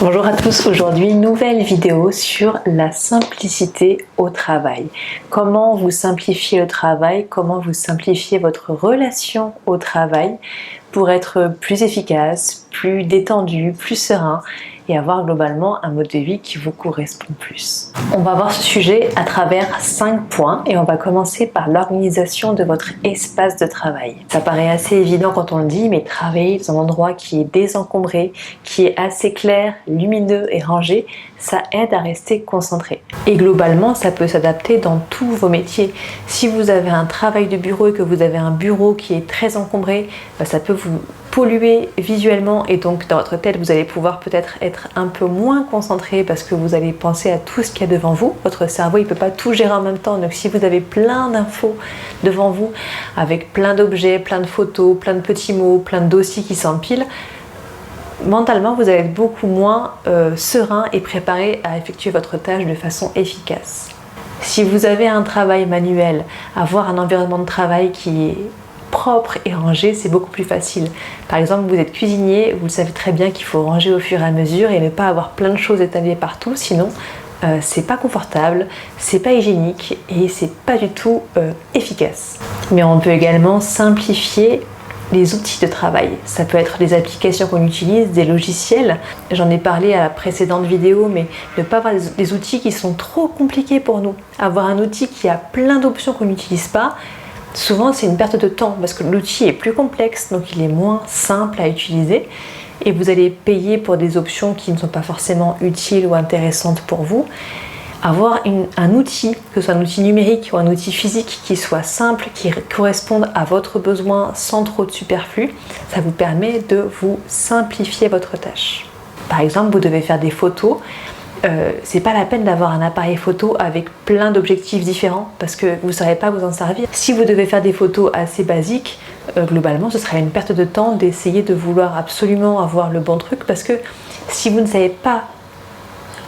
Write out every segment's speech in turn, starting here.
Bonjour à tous, aujourd'hui nouvelle vidéo sur la simplicité au travail. Comment vous simplifiez le travail, comment vous simplifiez votre relation au travail pour être plus efficace, plus détendu, plus serein et avoir globalement un mode de vie qui vous correspond plus. On va voir ce sujet à travers 5 points et on va commencer par l'organisation de votre espace de travail. Ça paraît assez évident quand on le dit, mais travailler dans un endroit qui est désencombré, qui est assez clair, lumineux et rangé, ça aide à rester concentré. Et globalement, ça peut s'adapter dans tous vos métiers. Si vous avez un travail de bureau et que vous avez un bureau qui est très encombré, ça peut vous polluer visuellement et donc dans votre tête vous allez pouvoir peut-être être un peu moins concentré parce que vous allez penser à tout ce qu'il y a devant vous. Votre cerveau il peut pas tout gérer en même temps, donc si vous avez plein d'infos devant vous avec plein d'objets, plein de photos, plein de petits mots, plein de dossiers qui s'empilent, mentalement vous allez être beaucoup moins serein et préparé à effectuer votre tâche de façon efficace. Si vous avez un travail manuel, avoir un environnement de travail qui est propre et rangé, c'est beaucoup plus facile. Par exemple, vous êtes cuisinier, vous le savez très bien qu'il faut ranger au fur et à mesure et ne pas avoir plein de choses étalées partout, sinon c'est pas confortable, c'est pas hygiénique et c'est pas du tout efficace. Mais on peut également simplifier les outils de travail. Ça peut être des applications qu'on utilise, des logiciels. J'en ai parlé à la précédente vidéo, mais ne pas avoir des outils qui sont trop compliqués pour nous. Avoir un outil qui a plein d'options qu'on n'utilise pas, souvent c'est une perte de temps parce que l'outil est plus complexe, donc il est moins simple à utiliser et vous allez payer pour des options qui ne sont pas forcément utiles ou intéressantes pour vous. Avoir un outil, que ce soit un outil numérique ou un outil physique qui soit simple, qui corresponde à votre besoin sans trop de superflu, ça vous permet de vous simplifier votre tâche. Par exemple, vous devez faire des photos. C'est pas la peine d'avoir un appareil photo avec plein d'objectifs différents parce que vous ne saurez pas vous en servir. Si vous devez faire des photos assez basiques, globalement ce sera une perte de temps d'essayer de vouloir absolument avoir le bon truc parce que si vous ne savez pas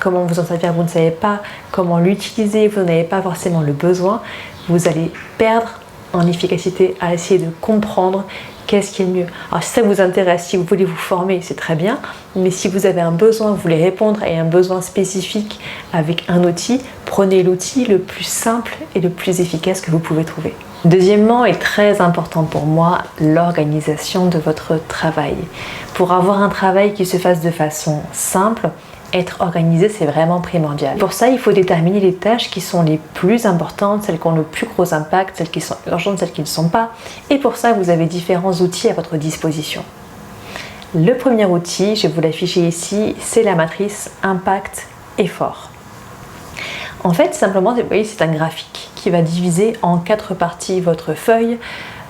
comment vous en servir, vous ne savez pas comment l'utiliser, vous n'avez pas forcément le besoin, vous allez perdre en efficacité à essayer de comprendre qu'est-ce qui est le mieux. Alors si ça vous intéresse, si vous voulez vous former, c'est très bien, mais si vous avez un besoin, vous voulez répondre à un besoin spécifique avec un outil, prenez l'outil le plus simple et le plus efficace que vous pouvez trouver. Deuxièmement, et très important pour moi, l'organisation de votre travail. Pour avoir un travail qui se fasse de façon simple, être organisé, c'est vraiment primordial. Pour ça, il faut déterminer les tâches qui sont les plus importantes, celles qui ont le plus gros impact, celles qui sont urgentes, celles qui ne sont pas. Et pour ça, vous avez différents outils à votre disposition. Le premier outil, je vais vous l'afficher ici, c'est la matrice impact-effort. En fait, simplement, vous voyez, c'est un graphique qui va diviser en 4 parties votre feuille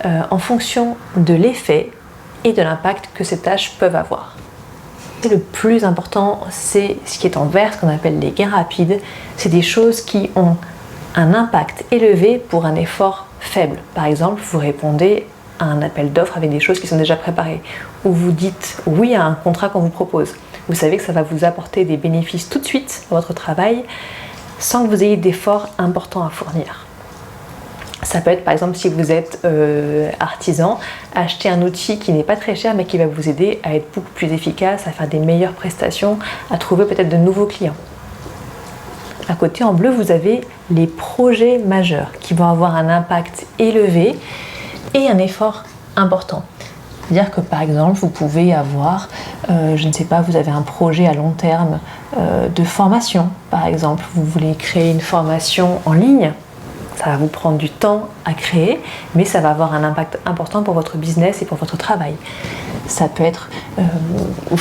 en fonction de l'effet et de l'impact que ces tâches peuvent avoir. Le plus important, c'est ce qui est en vert, ce qu'on appelle les gains rapides. C'est des choses qui ont un impact élevé pour un effort faible. Par exemple, vous répondez à un appel d'offres avec des choses qui sont déjà préparées, ou vous dites oui à un contrat qu'on vous propose. Vous savez que ça va vous apporter des bénéfices tout de suite dans votre travail sans que vous ayez d'efforts importants à fournir. Ça peut être par exemple si vous êtes artisan, acheter un outil qui n'est pas très cher mais qui va vous aider à être beaucoup plus efficace, à faire des meilleures prestations, à trouver peut-être de nouveaux clients. À côté en bleu, vous avez les projets majeurs qui vont avoir un impact élevé et un effort important. C'est-à-dire que par exemple, vous pouvez avoir, je ne sais pas, vous avez un projet à long terme de formation. Par exemple, vous voulez créer une formation en ligne. Ça va vous prendre du temps à créer, mais ça va avoir un impact important pour votre business et pour votre travail. Ça peut être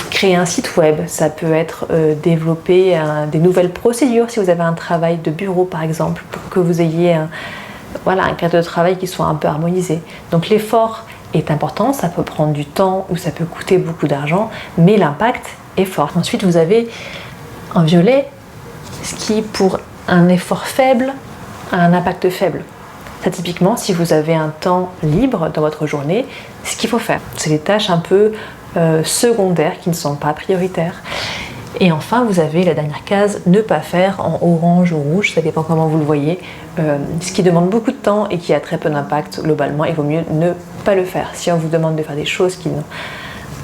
créer un site web, ça peut être développer des nouvelles procédures si vous avez un travail de bureau par exemple, pour que vous ayez un cadre de travail qui soit un peu harmonisé. Donc l'effort est important, ça peut prendre du temps ou ça peut coûter beaucoup d'argent, mais l'impact est fort. Ensuite vous avez en violet ce qui pour un effort faible a un impact faible. Ça typiquement, si vous avez un temps libre dans votre journée, ce qu'il faut faire, c'est les tâches un peu secondaires qui ne sont pas prioritaires. Et enfin, vous avez la dernière case, ne pas faire en orange ou rouge, ça dépend comment vous le voyez, ce qui demande beaucoup de temps et qui a très peu d'impact globalement, il vaut mieux ne pas le faire. Si on vous demande de faire des choses qui n'ont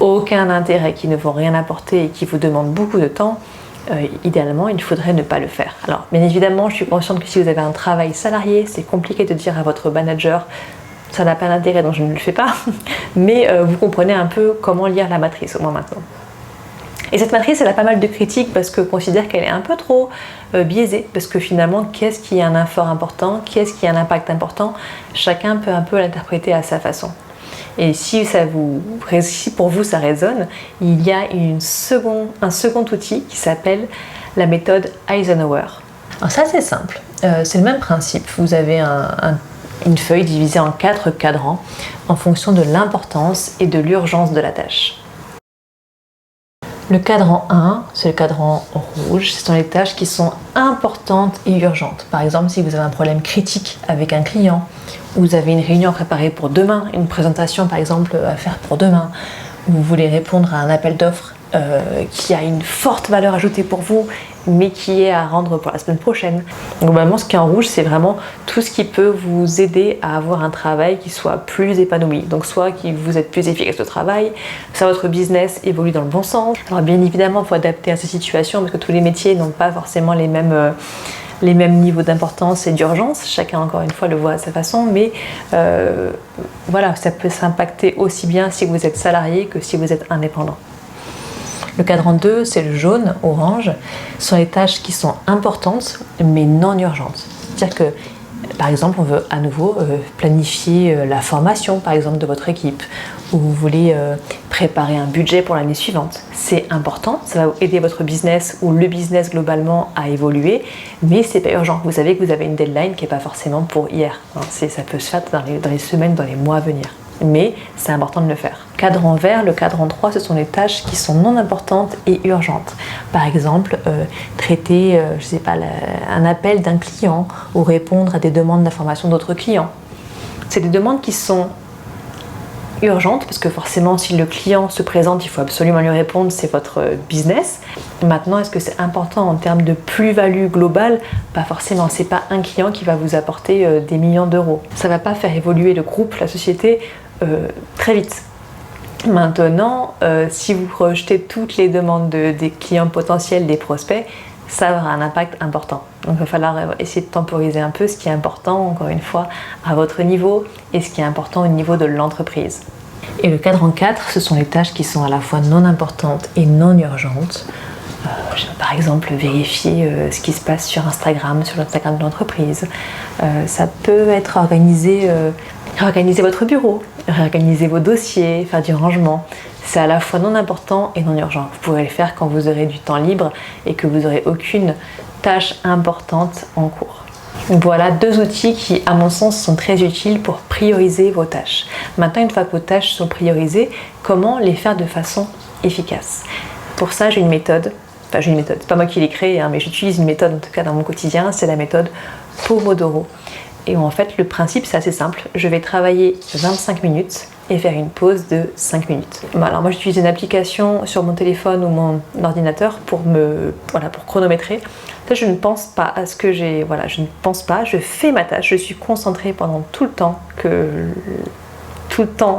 aucun intérêt, qui ne vont rien apporter et qui vous demandent beaucoup de temps, idéalement, il faudrait ne pas le faire. Alors, bien évidemment, je suis consciente que si vous avez un travail salarié, c'est compliqué de dire à votre manager ça n'a pas d'intérêt donc je ne le fais pas, mais vous comprenez un peu comment lire la matrice au moins maintenant. Et cette matrice, elle a pas mal de critiques parce qu'on considère qu'elle est un peu trop biaisée, parce que finalement, qu'est-ce qui a un effort important, qu'est-ce qui a un impact important, chacun peut un peu l'interpréter à sa façon. Et si pour vous ça résonne, il y a un second outil qui s'appelle la méthode Eisenhower. Alors ça c'est simple, c'est le même principe. Vous avez une feuille divisée en 4 cadrans en fonction de l'importance et de l'urgence de la tâche. Le cadran 1, c'est le cadran rouge, ce sont les tâches qui sont importantes et urgentes. Par exemple, si vous avez un problème critique avec un client, ou vous avez une réunion préparée pour demain, une présentation par exemple à faire pour demain, ou vous voulez répondre à un appel d'offres qui a une forte valeur ajoutée pour vous, mais qui est à rendre pour la semaine prochaine. Globalement, ce qui est en rouge, c'est vraiment tout ce qui peut vous aider à avoir un travail qui soit plus épanoui. Donc soit que vous êtes plus efficace au travail, soit votre business évolue dans le bon sens. Alors bien évidemment, il faut adapter à ces situations parce que tous les métiers n'ont pas forcément les mêmes niveaux d'importance et d'urgence. Chacun, encore une fois, le voit à sa façon, mais voilà, ça peut s'impacter aussi bien si vous êtes salarié que si vous êtes indépendant. Le cadran 2, c'est le jaune, orange, ce sont les tâches qui sont importantes mais non urgentes. C'est-à-dire que, par exemple, on veut à nouveau planifier la formation, par exemple, de votre équipe, ou vous voulez préparer un budget pour l'année suivante. C'est important, ça va aider votre business ou le business globalement à évoluer, mais c'est pas urgent. Vous savez que vous avez une deadline qui n'est pas forcément pour hier. Ça peut se faire dans les semaines, dans les mois à venir. Mais c'est important de le faire. Cadran vert, le cadran 3, ce sont les tâches qui sont non importantes et urgentes. Par exemple, traiter un appel d'un client ou répondre à des demandes d'information d'autres clients. C'est des demandes qui sont urgente parce que forcément si le client se présente il faut absolument lui répondre, c'est votre business. Maintenant, est-ce que c'est important en termes de plus-value globale? Pas forcément, c'est pas un client qui va vous apporter des millions d'euros. Ça va pas faire évoluer le groupe, la société très vite. Maintenant, si vous rejetez toutes les demandes des clients potentiels, des prospects, ça aura un impact important. Donc il va falloir essayer de temporiser un peu ce qui est important, encore une fois, à votre niveau et ce qui est important au niveau de l'entreprise. Et le cadran 4, ce sont les tâches qui sont à la fois non importantes et non urgentes. Par exemple, vérifier ce qui se passe sur Instagram, sur l'Instagram de l'entreprise. Ça peut être réorganiser votre bureau, réorganiser vos dossiers, faire du rangement. C'est à la fois non important et non urgent. Vous pourrez le faire quand vous aurez du temps libre et que vous n'aurez aucune tâche importante en cours. Donc voilà 2 outils qui, à mon sens, sont très utiles pour prioriser vos tâches. Maintenant, une fois que vos tâches sont priorisées, comment les faire de façon efficace? Pour ça, j'ai une méthode. Enfin, j'ai une méthode. C'est pas moi qui l'ai créée, mais j'utilise une méthode, en tout cas dans mon quotidien, c'est la méthode Pomodoro. Et en fait, le principe, c'est assez simple. Je vais travailler 25 minutes et faire une pause de 5 minutes. Alors moi, j'utilise une application sur mon téléphone ou mon ordinateur pour chronométrer. Ça, je ne pense pas à ce que j'ai... Voilà, je ne pense pas. Je fais ma tâche. Je suis concentrée pendant tout le temps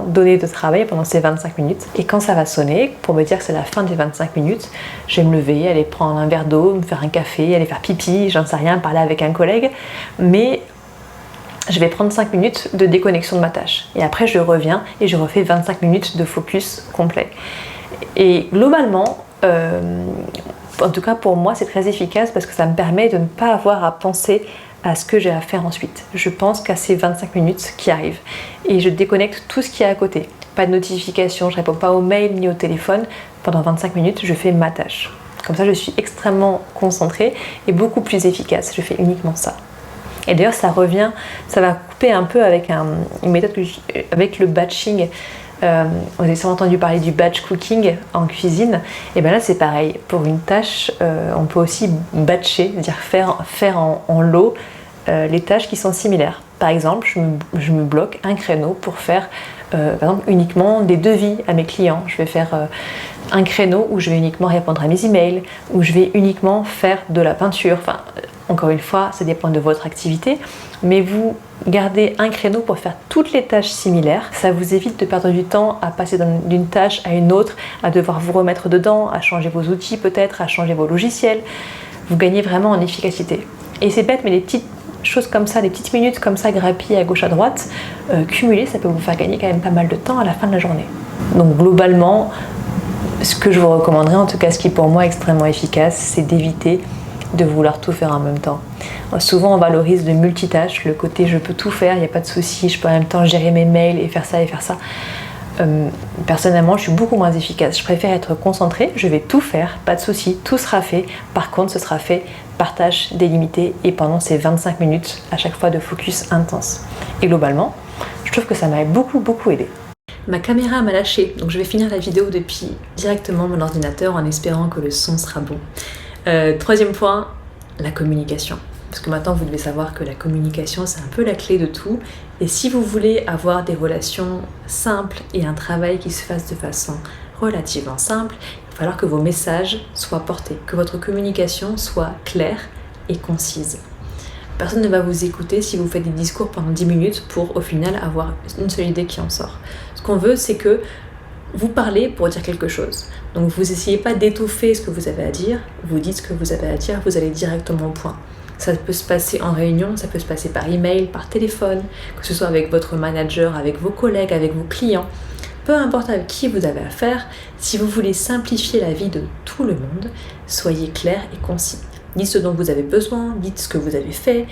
donné de travail pendant ces 25 minutes. Et quand ça va sonner, pour me dire que c'est la fin des 25 minutes, je vais me lever, aller prendre un verre d'eau, me faire un café, aller faire pipi, j'en sais rien, parler avec un collègue. Mais je vais prendre 5 minutes de déconnexion de ma tâche. Et après, je reviens et je refais 25 minutes de focus complet. Et globalement, en tout cas pour moi, c'est très efficace parce que ça me permet de ne pas avoir à penser à ce que j'ai à faire ensuite. Je pense qu'à ces 25 minutes qui arrivent et je déconnecte tout ce qui est à côté. Pas de notification, je réponds pas aux mails ni au téléphone. Pendant 25 minutes, je fais ma tâche. Comme ça, je suis extrêmement concentrée et beaucoup plus efficace. Je fais uniquement ça. Et d'ailleurs, ça va couper un peu avec une méthode avec le batching. Vous avez sûrement entendu parler du batch cooking en cuisine. Et bien là, c'est pareil. Pour une tâche, on peut aussi batcher, c'est-à-dire faire en lot les tâches qui sont similaires. Par exemple, je me bloque un créneau pour faire, par exemple, uniquement des devis à mes clients. Je vais faire un créneau où je vais uniquement répondre à mes emails, où je vais uniquement faire de la peinture. Enfin, Encore une fois, ça dépend de votre activité, mais vous gardez un créneau pour faire toutes les tâches similaires. Ça vous évite de perdre du temps à passer d'une tâche à une autre, à devoir vous remettre dedans, à changer vos outils peut-être, à changer vos logiciels. Vous gagnez vraiment en efficacité. Et c'est bête, mais les petites choses comme ça, des petites minutes comme ça grappillées à gauche à droite, cumulées, ça peut vous faire gagner quand même pas mal de temps à la fin de la journée. Donc globalement, ce que je vous recommanderais, en tout cas ce qui est pour moi extrêmement efficace, c'est d'éviter de vouloir tout faire en même temps. Souvent on valorise le multitâche, le côté je peux tout faire, il n'y a pas de souci, je peux en même temps gérer mes mails et faire ça et faire ça. Personnellement, je suis beaucoup moins efficace. Je préfère être concentrée, je vais tout faire, pas de souci, tout sera fait. Par contre, ce sera fait par tâche délimitée et pendant ces 25 minutes à chaque fois de focus intense. Et globalement, je trouve que ça m'a beaucoup aidé. Ma caméra m'a lâché, donc je vais finir la vidéo depuis directement mon ordinateur en espérant que le son sera bon. Troisième point, la communication. Parce que maintenant vous devez savoir que la communication c'est un peu la clé de tout. Et si vous voulez avoir des relations simples et un travail qui se fasse de façon relativement simple, il va falloir que vos messages soient portés, que votre communication soit claire et concise. Personne ne va vous écouter si vous faites des discours pendant 10 minutes pour au final avoir une seule idée qui en sort. Ce qu'on veut c'est que vous parlez pour dire quelque chose. Donc vous n'essayez pas d'étouffer ce que vous avez à dire, vous dites ce que vous avez à dire, vous allez directement au point. Ça peut se passer en réunion, ça peut se passer par email, par téléphone, que ce soit avec votre manager, avec vos collègues, avec vos clients. Peu importe avec qui vous avez affaire, si vous voulez simplifier la vie de tout le monde, soyez clair et concis. Dites ce dont vous avez besoin, dites ce que vous avez fait.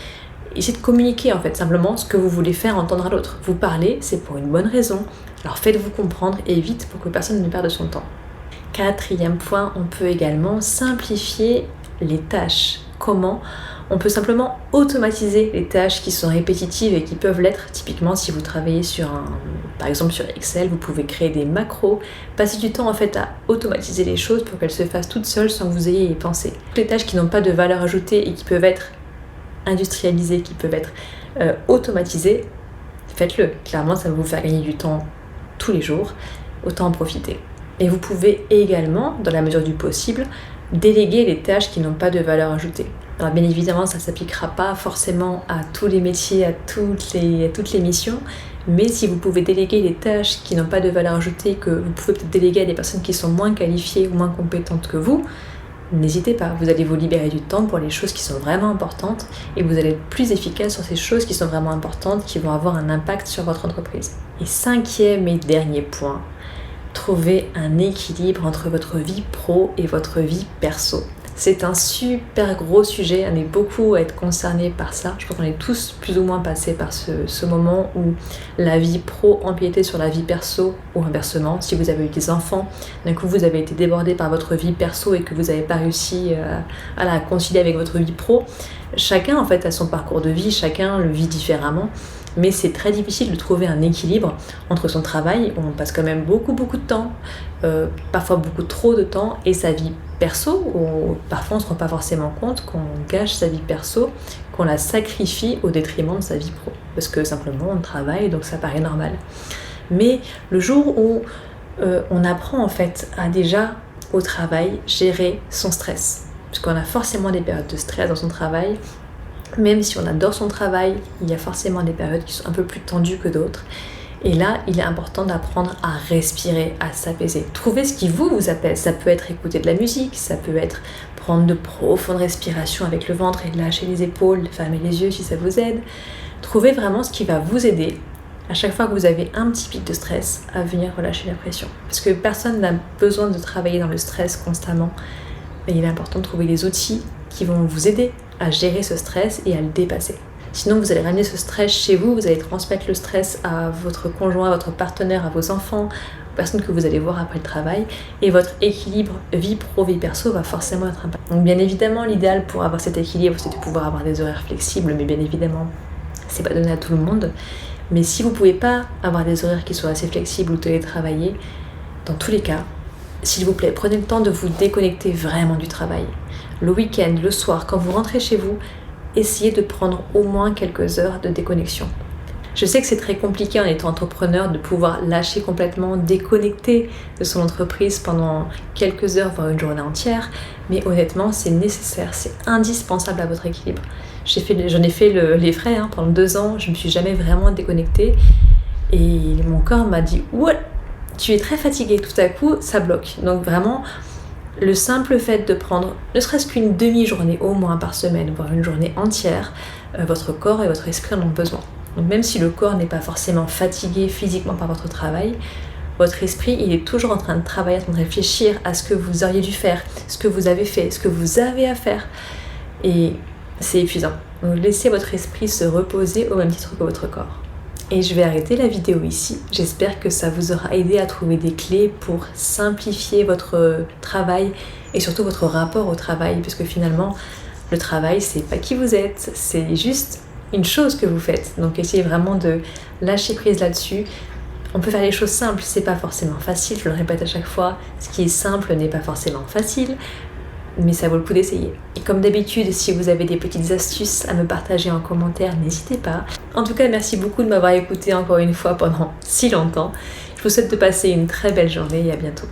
Essayez de communiquer en fait, simplement ce que vous voulez faire entendre à l'autre. Vous parlez, c'est pour une bonne raison. Alors faites-vous comprendre et vite pour que personne ne perde son temps. Quatrième point, on peut également simplifier les tâches. Comment ? On peut simplement automatiser les tâches qui sont répétitives et qui peuvent l'être. Typiquement, si vous travaillez par exemple sur Excel, vous pouvez créer des macros, passer du temps en fait à automatiser les choses pour qu'elles se fassent toutes seules sans que vous ayez à y penser. Toutes les tâches qui n'ont pas de valeur ajoutée et qui peuvent être industrialisées, qui peuvent être automatisées, faites-le. Clairement, ça va vous faire gagner du temps tous les jours, autant en profiter. Et vous pouvez également, dans la mesure du possible, déléguer les tâches qui n'ont pas de valeur ajoutée. Alors bien évidemment, ça ne s'appliquera pas forcément à tous les métiers, à toutes les missions, mais si vous pouvez déléguer les tâches qui n'ont pas de valeur ajoutée, que vous pouvez peut-être déléguer à des personnes qui sont moins qualifiées ou moins compétentes que vous, n'hésitez pas, vous allez vous libérer du temps pour les choses qui sont vraiment importantes et vous allez être plus efficace sur ces choses qui sont vraiment importantes, qui vont avoir un impact sur votre entreprise. Et cinquième et dernier point, trouvez un équilibre entre votre vie pro et votre vie perso. C'est un super gros sujet, on est beaucoup à être concernés par ça. Je pense qu'on est tous plus ou moins passés par ce moment où la vie pro empiétait sur la vie perso ou inversement. Si vous avez eu des enfants, d'un coup vous avez été débordé par votre vie perso et que vous n'avez pas réussi à la concilier avec votre vie pro. Chacun en fait a son parcours de vie, chacun le vit différemment. Mais c'est très difficile de trouver un équilibre entre son travail, où on passe quand même beaucoup de temps, parfois beaucoup trop de temps, et sa vie perso, où parfois on ne se rend pas forcément compte qu'on gâche sa vie perso, qu'on la sacrifie au détriment de sa vie pro. Parce que simplement on travaille, donc ça paraît normal. Mais le jour où on apprend en fait à déjà au travail gérer son stress, parce qu'on a forcément des périodes de stress dans son travail. Même si on adore son travail, il y a forcément des périodes qui sont un peu plus tendues que d'autres. Et là, il est important d'apprendre à respirer, à s'apaiser. Trouvez ce qui vous apaise. Ça peut être écouter de la musique, ça peut être prendre de profondes respirations avec le ventre et lâcher les épaules, fermer les yeux si ça vous aide. Trouvez vraiment ce qui va vous aider à chaque fois que vous avez un petit pic de stress à venir relâcher la pression. Parce que personne n'a besoin de travailler dans le stress constamment. Mais il est important de trouver les outils qui vont vous aider à gérer ce stress et à le dépasser. Sinon, vous allez ramener ce stress chez vous, vous allez transmettre le stress à votre conjoint, à votre partenaire, à vos enfants, aux personnes que vous allez voir après le travail, et votre équilibre vie pro, vie perso va forcément être impacté. Donc bien évidemment, l'idéal pour avoir cet équilibre, c'est de pouvoir avoir des horaires flexibles, mais bien évidemment, c'est pas donné à tout le monde. Mais si vous pouvez pas avoir des horaires qui soient assez flexibles ou télétravailler, dans tous les cas, s'il vous plaît, prenez le temps de vous déconnecter vraiment du travail. Le week-end, le soir, quand vous rentrez chez vous, essayez de prendre au moins quelques heures de déconnexion. Je sais que c'est très compliqué en étant entrepreneur de pouvoir lâcher complètement, déconnecter de son entreprise pendant quelques heures, voire une journée entière, mais honnêtement, c'est nécessaire, c'est indispensable à votre équilibre. J'en ai fait les frais pendant 2 ans, je ne me suis jamais vraiment déconnectée et mon corps m'a dit « Ouais, tu es très fatigué, tout à coup, ça bloque. » Donc vraiment, le simple fait de prendre ne serait-ce qu'une demi-journée au moins par semaine, voire une journée entière, votre corps et votre esprit en ont besoin. Donc même si le corps n'est pas forcément fatigué physiquement par votre travail, votre esprit, il est toujours en train de travailler, en train de réfléchir à ce que vous auriez dû faire, ce que vous avez fait, ce que vous avez à faire. Et c'est épuisant. Donc laissez votre esprit se reposer au même titre que votre corps. Et je vais arrêter la vidéo ici. J'espère que ça vous aura aidé à trouver des clés pour simplifier votre travail et surtout votre rapport au travail, parce que finalement, le travail, c'est pas qui vous êtes, c'est juste une chose que vous faites. Donc essayez vraiment de lâcher prise là-dessus. On peut faire les choses simples, c'est pas forcément facile, je le répète à chaque fois, ce qui est simple n'est pas forcément facile, mais ça vaut le coup d'essayer. Et comme d'habitude, si vous avez des petites astuces à me partager en commentaire, n'hésitez pas. En tout cas, merci beaucoup de m'avoir écouté encore une fois pendant si longtemps. Je vous souhaite de passer une très belle journée et à bientôt.